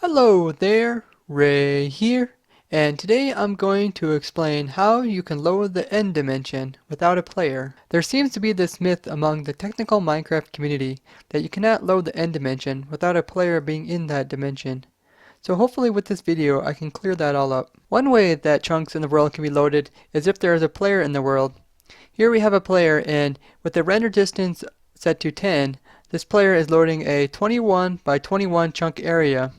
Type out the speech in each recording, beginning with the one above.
Hello there, Ray here, and today I'm going to explain how you can load the end dimension without a player. There seems to be this myth among the technical Minecraft community that you cannot load the end dimension without a player being in that dimension. So hopefully with this video I can clear that all up. One way that chunks in the world can be loaded is if there is a player in the world. Here we have a player, and with the render distance set to 10, this player is loading a 21 by 21 chunk area.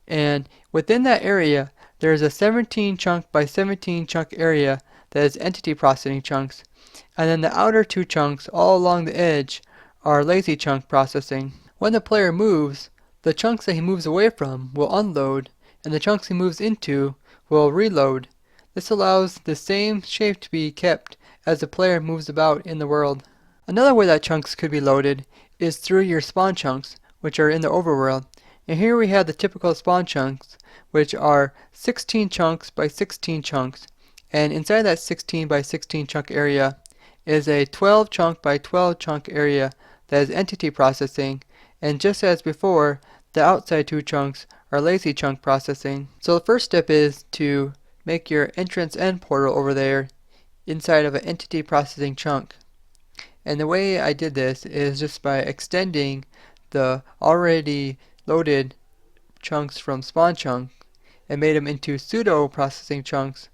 And within that area, there is a 17 chunk by 17 chunk area that is entity processing chunks. And then the outer two chunks all along the edge are lazy chunk processing. When the player moves, the chunks that he moves away from will unload, and the chunks he moves into will reload. This allows the same shape to be kept as the player moves about in the world. Another way that chunks could be loaded is through your spawn chunks, which are in the overworld. And here we have the typical spawn chunks, which are 16 chunks by 16 chunks. And inside that 16 by 16 chunk area is a 12 chunk by 12 chunk area that is entity processing. And just as before, the outside two chunks are lazy chunk processing. So the first step is to make your entrance end portal over there inside of an entity processing chunk. And the way I did this is just by extending the already loaded chunks from spawn chunk and made them into pseudo processing chunks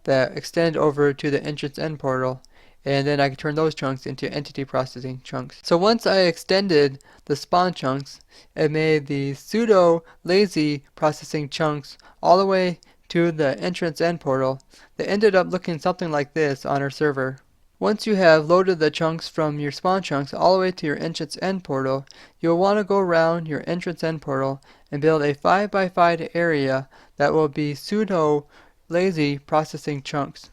that extend over to the entrance end portal, and then I can turn those chunks into entity processing chunks. So once I extended the spawn chunks and made the pseudo lazy processing chunks all the way to the entrance end portal, they ended up looking something like this on our server. Once you have loaded the chunks from your spawn chunks all the way to your entrance end portal, you'll want to go around your entrance end portal and build a 5 by 5 area that will be pseudo lazy processing chunks.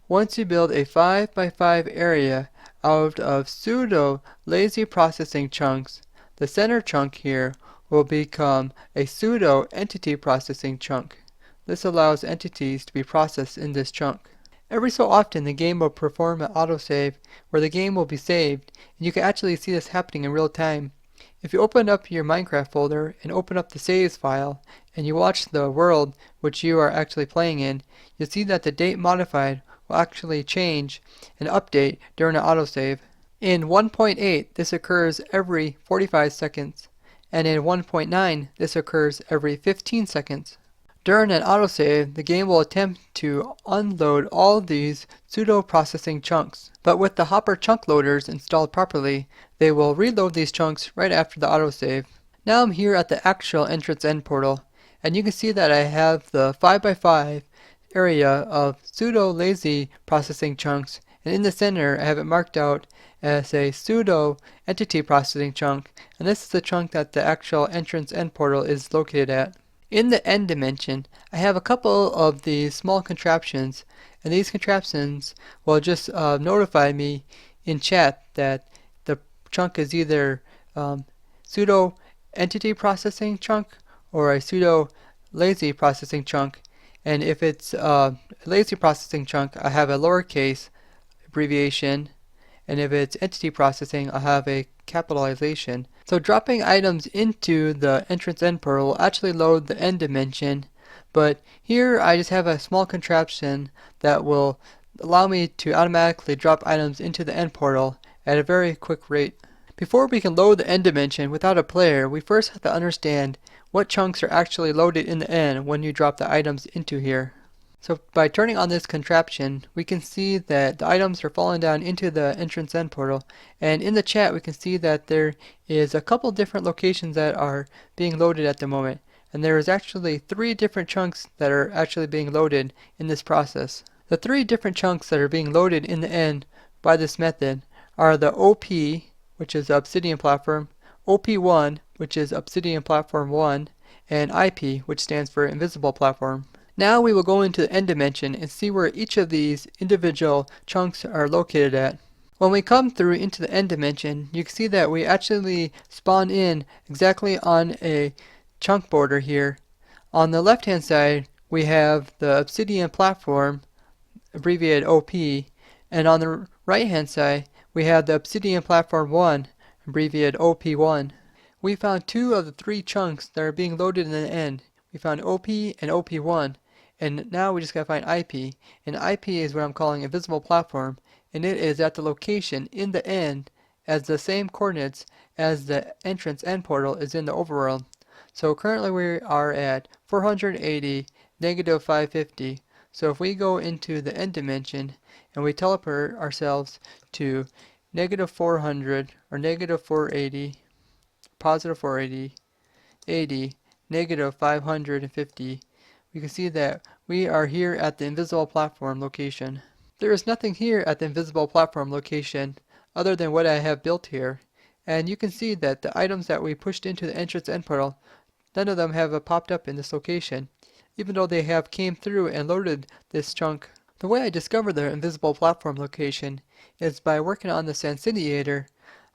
Once you build a 5 by 5 area out of pseudo lazy processing chunks, the center chunk here will become a pseudo entity processing chunk. This allows entities to be processed in this chunk. Every so often the game will perform an autosave where the game will be saved, and you can actually see this happening in real time. If you open up your Minecraft folder and open up the saves file and you watch the world which you are actually playing in, you'll see that the date modified will actually change and update during an autosave. In 1.8 this occurs every 45 seconds, and in 1.9 this occurs every 15 seconds. During an autosave, the game will attempt to unload all these pseudo-processing chunks, but with the hopper chunk loaders installed properly, they will reload these chunks right after the autosave. Now I'm here at the actual entrance end portal, and you can see that I have the 5 by 5 area of pseudo-lazy processing chunks, and in the center I have it marked out as a pseudo entity processing chunk, and this is the chunk that the actual entrance end portal is located at. In the end dimension, I have a couple of these small contraptions, and these contraptions will just notify me in chat that the chunk is either pseudo entity processing chunk or a pseudo lazy processing chunk. And if it's a lazy processing chunk, I have a lowercase abbreviation, and if it's entity processing, I have a capitalization. So dropping items into the entrance end portal will actually load the end dimension, but here I just have a small contraption that will allow me to automatically drop items into the end portal at a very quick rate. Before we can load the end dimension without a player, we first have to understand what chunks are actually loaded in the end when you drop the items into here. So by turning on this contraption, we can see that the items are falling down into the entrance end portal, and in the chat we can see that there is a couple different locations that are being loaded at the moment, and there is actually 3 different chunks that are actually being loaded in this process. The 3 different chunks that are being loaded in the end by this method are the OP, which is the Obsidian Platform, OP1, which is Obsidian Platform 1, and IP, which stands for Invisible Platform. Now we will go into the end dimension and see where each of these individual chunks are located at. When we come through into the end dimension, you can see that we actually spawn in exactly on a chunk border here. On the left hand side we have the Obsidian Platform, abbreviated OP, and on the right hand side we have the Obsidian Platform 1, abbreviated OP1. We found two of the three chunks that are being loaded in the end. We found OP and OP1, and now we just gotta find IP. And IP is what I'm calling invisible platform, and it is at the location in the end as the same coordinates as the entrance end portal is in the overworld. So currently we are at 480, negative 550. So if we go into the end dimension and we teleport ourselves to negative 400 or negative 480, positive 480, 80, negative 550, we can see that we are here at the invisible platform location. There is nothing here at the invisible platform location other than what I have built here. And you can see that the items that we pushed into the entrance end portal, none of them have popped up in this location, even though they have came through and loaded this chunk. The way I discovered the invisible platform location is by working on the Sandciniator.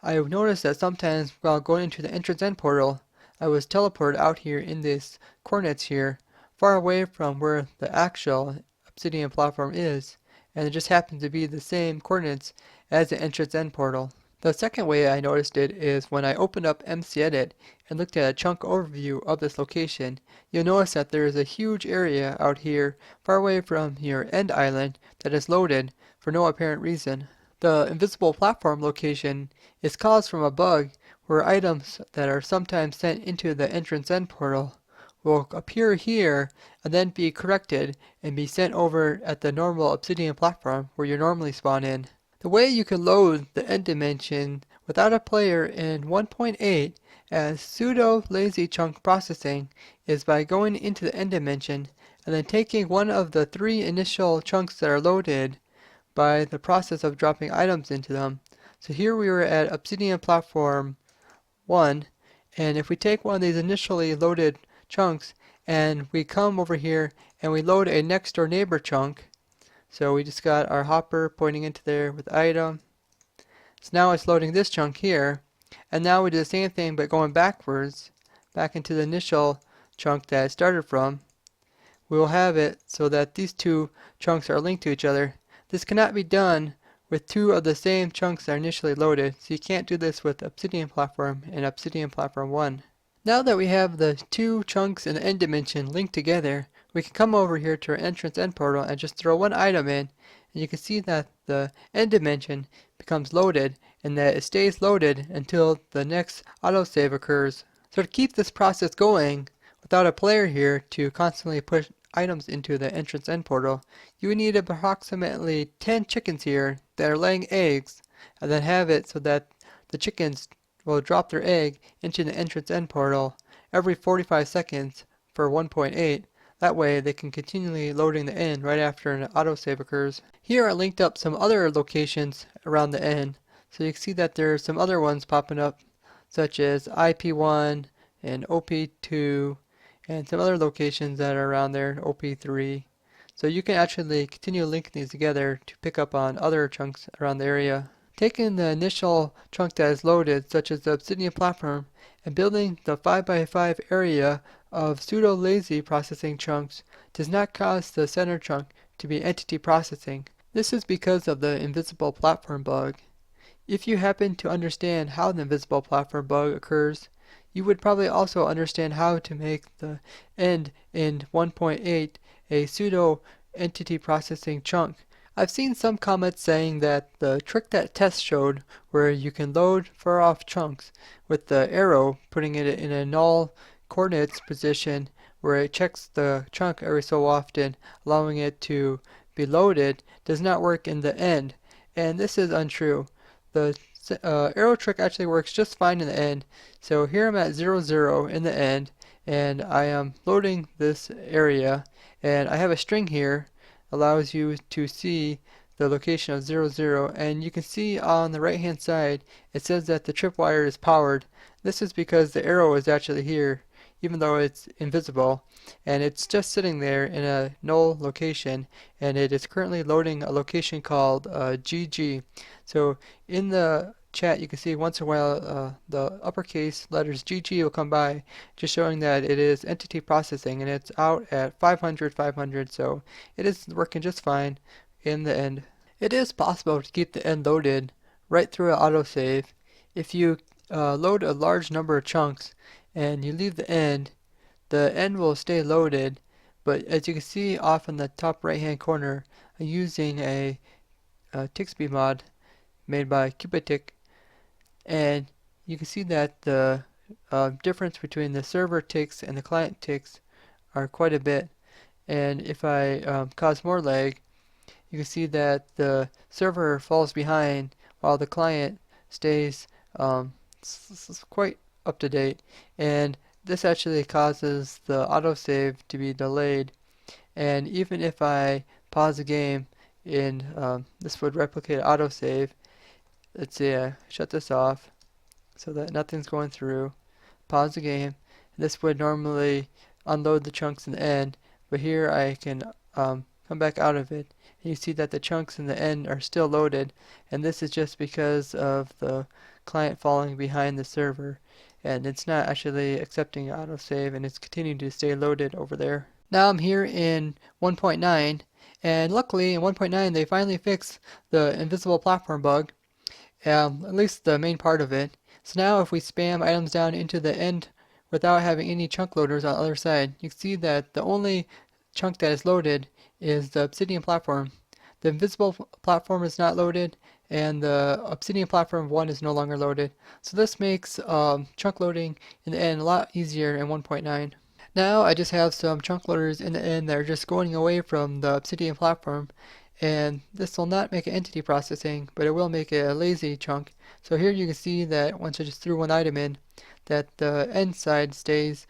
I noticed that sometimes while going into the entrance end portal, I was teleported out here in these coordinates here, far away from where the actual obsidian platform is, and it just happened to be the same coordinates as the entrance end portal. The second way I noticed it is when I opened up MCEdit and looked at a chunk overview of this location. You'll notice that there is a huge area out here far away from your end island that is loaded for no apparent reason. The invisible platform location is caused from a bug where items that are sometimes sent into the entrance end portal will appear here and then be corrected and be sent over at the normal obsidian platform where you normally spawn in. The way you can load the end dimension without a player in 1.8 as pseudo lazy chunk processing is by going into the end dimension and then taking one of the three initial chunks that are loaded by the process of dropping items into them. So here we were at obsidian platform 1, and if we take one of these initially loaded chunks and we come over here and we load a next door neighbor chunk, so we just got our hopper pointing into there with item. So now it's loading this chunk here, and now we do the same thing but going backwards, back into the initial chunk that it started from. We will have it so that these two chunks are linked to each other. This cannot be done with two of the same chunks that are initially loaded, so you can't do this with Obsidian Platform and Obsidian Platform 1. Now that we have the two chunks in the end dimension linked together, we can come over here to our entrance end portal and just throw one item in, and you can see that the end dimension becomes loaded and that it stays loaded until the next autosave occurs. So to keep this process going without a player here to constantly push items into the entrance end portal, you would need approximately 10 chickens here that are laying eggs, and then have it so that the chickens will drop their egg into the entrance end portal every 45 seconds for 1.8. That way they can continually loading the end right after an autosave occurs. Here I linked up some other locations around the end, so you can see that there are some other ones popping up, such as IP1 and OP2 and some other locations that are around there, OP3. So you can actually continue linking these together to pick up on other chunks around the area. Taking the initial chunk that is loaded, such as the obsidian platform, and building the 5x5 area of pseudo-lazy processing chunks does not cause the center chunk to be entity processing. This is because of the invisible platform bug. If you happen to understand how the invisible platform bug occurs, you would probably also understand how to make the end in 1.8 a pseudo entity processing chunk. I've seen some comments saying that the trick that Tess showed, where you can load far off chunks with the arrow putting it in a null coordinates position where it checks the chunk every so often, allowing it to be loaded, does not work in the end. And this is untrue. The arrow trick actually works just fine in the end. So here I'm at 0, 0 in the end, and I am loading this area, and I have a string here allows you to see the location of 0, 0, and you can see on the right hand side it says that the tripwire is powered. This is because the arrow is actually here even though it's invisible, and it's just sitting there in a null location, and it is currently loading a location called GG. So in the chat you can see once in a while the uppercase letters GG will come by, just showing that it is entity processing, and it's out at 500, 500, so it is working just fine in the end. It is possible to keep the end loaded right through an autosave if you load a large number of chunks and you leave the end will stay loaded, but as you can see off in the top right hand corner, I'm using a tick speed mod made by Cubitic, and you can see that the difference between the server ticks and the client ticks are quite a bit. And if I cause more lag, you can see that the server falls behind while the client stays quite up to date. And this actually causes the autosave to be delayed. And even if I pause the game in this would replicate autosave. Let's see, shut this off so that nothing's going through. Pause the game. This would normally unload the chunks in the end, but here I can come back out of it. And you see that the chunks in the end are still loaded, and this is just because of the client falling behind the server, and it's not actually accepting autosave, and it's continuing to stay loaded over there. Now I'm here in 1.9, and luckily in 1.9 they finally fixed the invisible platform bug, at least the main part of it. So now if we spam items down into the end without having any chunk loaders on the other side, you can see that the only chunk that is loaded is the obsidian platform. The invisible platform is not loaded, and the obsidian platform 1 is no longer loaded. So this makes chunk loading in the end a lot easier in 1.9. Now I just have some chunk loaders in the end that are just going away from the obsidian platform, and this will not make an entity processing, but it will make a lazy chunk. So here you can see that once I just threw one item in, that the end side stays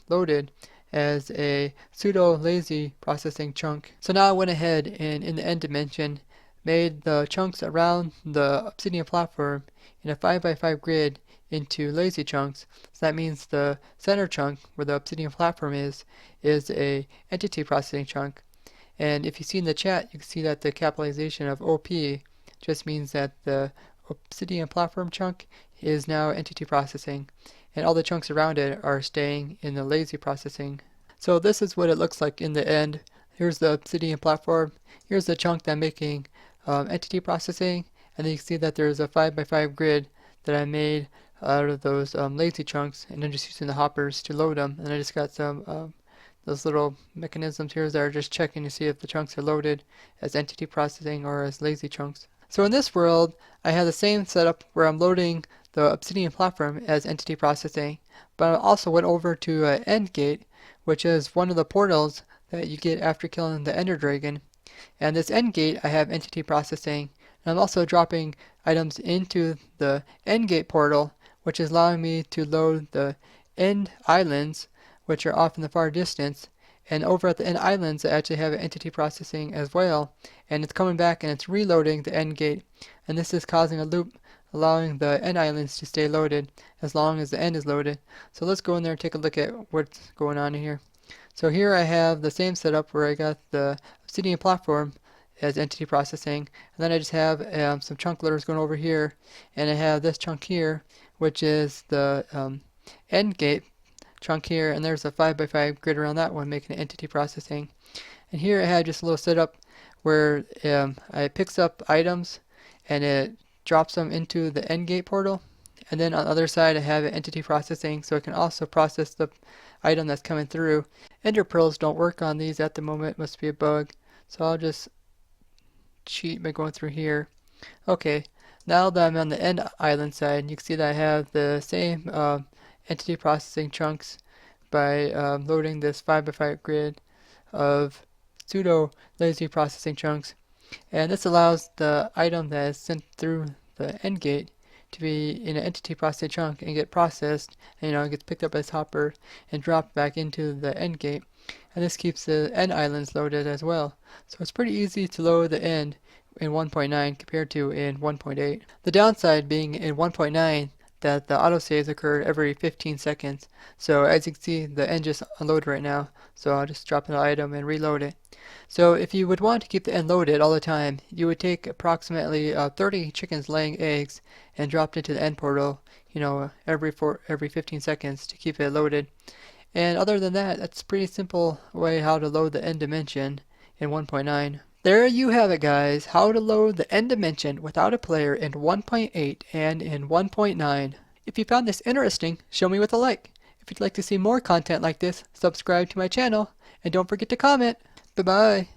loaded as a pseudo lazy processing chunk. So now I went ahead and in the end dimension made the chunks around the obsidian platform in a 5x5 grid into lazy chunks. So that means the center chunk where the obsidian platform is a entity processing chunk. And if you see in the chat, you can see that the capitalization of OP just means that the obsidian platform chunk is now entity processing, and all the chunks around it are staying in the lazy processing. So this is what it looks like in the end. Here's the obsidian platform. Here's the chunk that I'm making entity processing, and then you can see that there's a 5x5 grid that I made out of those lazy chunks, and I'm just using the hoppers to load them. And I just got some those little mechanisms here that are just checking to see if the chunks are loaded as entity processing or as lazy chunks. So in this world, I have the same setup where I'm loading the obsidian platform as entity processing, but I also went over to end gate, which is one of the portals that you get after killing the ender dragon. And this end gate I have entity processing, and I'm also dropping items into the end gate portal, which is allowing me to load the end islands, which are off in the far distance. And over at the end islands I actually have entity processing as well, and it's coming back and it's reloading the end gate, and this is causing a loop allowing the end islands to stay loaded as long as the end is loaded. So let's go in there and take a look at what's going on here. So here I have the same setup where I got the obsidian platform as entity processing, and then I just have some chunk loaders going over here, and I have this chunk here which is the end gate chunk here, and there's a 5x5 grid around that one making entity processing. And here I had just a little setup where it picks up items and it drops them into the end gate portal, and then on the other side I have entity processing, so it can also process the item that's coming through. Ender pearls don't work on these at the moment, must be a bug, so I'll just cheat by going through here. Okay, now that I'm on the end island side, you can see that I have the same entity processing chunks by loading this 5x5 grid of pseudo lazy processing chunks, and this allows the item that is sent through the end gate to be in an entity processing chunk and get processed, and it gets picked up as hopper and dropped back into the end gate, and this keeps the end islands loaded as well. So it's pretty easy to load the end in 1.9 compared to in 1.8. The downside being in 1.9 that the autosaves occur every 15 seconds. So as you can see, the end just unloaded right now. So I'll just drop an item and reload it. So if you would want to keep the end loaded all the time, you would take approximately 30 chickens laying eggs and drop it into the end portal, every 15 seconds to keep it loaded. And other than that, that's a pretty simple way how to load the end dimension in 1.9. There you have it, guys, how to load the end dimension without a player in 1.8 and in 1.9. If you found this interesting, show me with a like. If you'd like to see more content like this, subscribe to my channel, and don't forget to comment. Bye-bye.